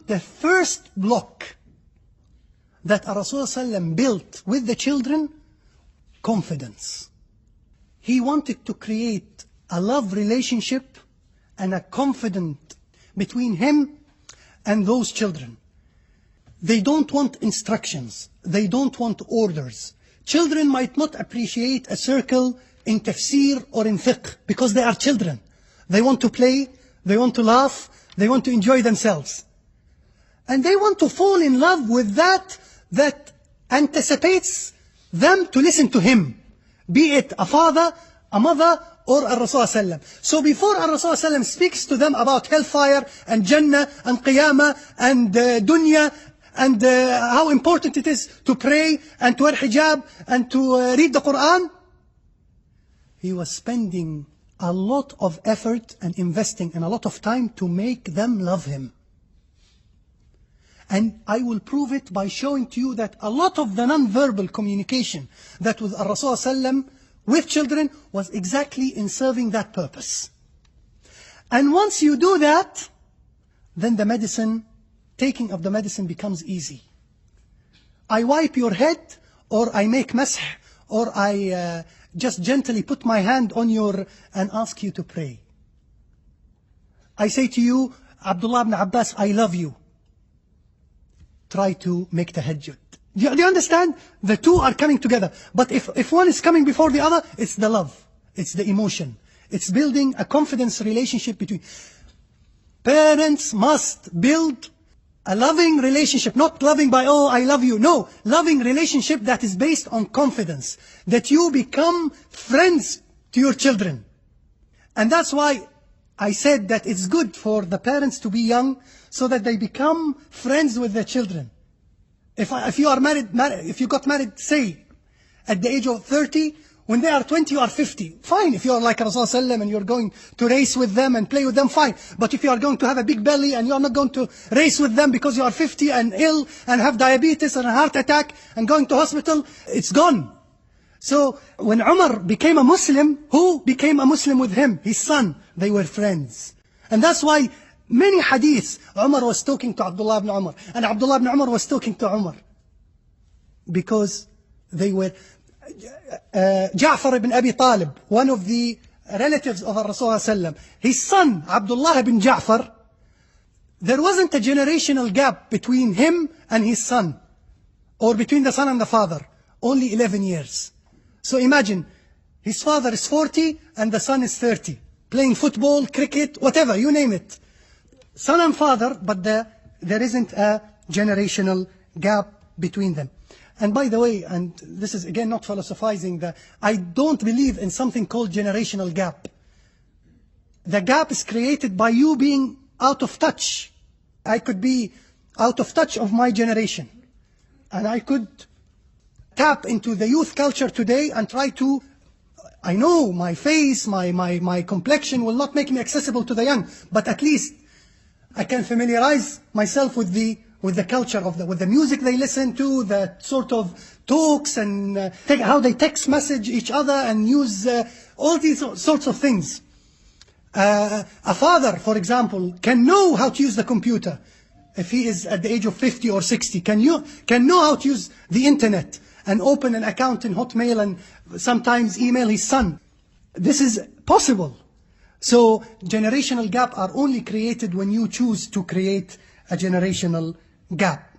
the first block that Rasulullah built with the children, confidence. He wanted to create a love relationship and a confidence between him and those children. They don't want instructions. They don't want orders. Children might not appreciate a circle in tafsir or in fiqh because they are children. They want to play, they want to laugh, they want to enjoy themselves. And they want to fall in love with that anticipates them to listen to him. Be it a father, a mother, or a Rasulullah. So before a Rasulullah speaks to them about hellfire and Jannah and Qiyamah and dunya and how important it is to pray and to wear hijab and to read the Quran, he was spending a lot of effort and investing in a lot of time to make them love him. And I will prove it by showing to you that a lot of the non-verbal communication that was Rasulullah with children was exactly in serving that purpose. And once you do that, then the medicine, taking of the medicine becomes easy. I wipe your head, or I make masah, or I just gently put my hand on your and ask you to pray. I say to you, Abdullah ibn Abbas, I love you. Try to make tahajjud. Do you understand? The two are coming together. But if one is coming before the other, it's the love. It's the emotion. It's building a confidence relationship between. Parents must build a loving relationship. Not loving by, oh, I love you. No, loving relationship that is based on confidence. That you become friends to your children. And that's why I said that it's good for the parents to be young so that they become friends with their children. If you are married, if you got married, say, at the age of 30, when they are 20, you are 50. Fine. If you are like Rasulullah and you're going to race with them and play with them, fine. But if you are going to have a big belly and you are not going to race with them because you are 50 and ill and have diabetes and a heart attack and going to hospital, it's gone. So when Umar became a Muslim, who became a Muslim with him? His son. They were friends. And that's why many hadiths, Umar was talking to Abdullah ibn Umar, and Abdullah ibn Umar was talking to Umar. Because they were, Ja'far ibn Abi Talib, one of the relatives of Rasulullah, his son, Abdullah ibn Ja'far, there wasn't a generational gap between him and his son, or between the son and the father, only 11 years. So imagine, his father is 40 and the son is 30, playing football, cricket, whatever, you name it. Son and father, but there isn't a generational gap between them. And by the way, and this is again not philosophizing, I don't believe in something called generational gap. The gap is created by you being out of touch. I could be out of touch of my generation. And I could tap into the youth culture today and try to, I know my face, my complexion will not make me accessible to the young, but at least I can familiarize myself with the culture of with the music they listen to, the sort of talks and how they text message each other and use all these sorts of things. A father, for example, can know how to use the computer if he is at the age of 50 or 60. Can know how to use the internet and open an account in Hotmail and sometimes email his son. This is possible. So generational gap are only created when you choose to create a generational gap.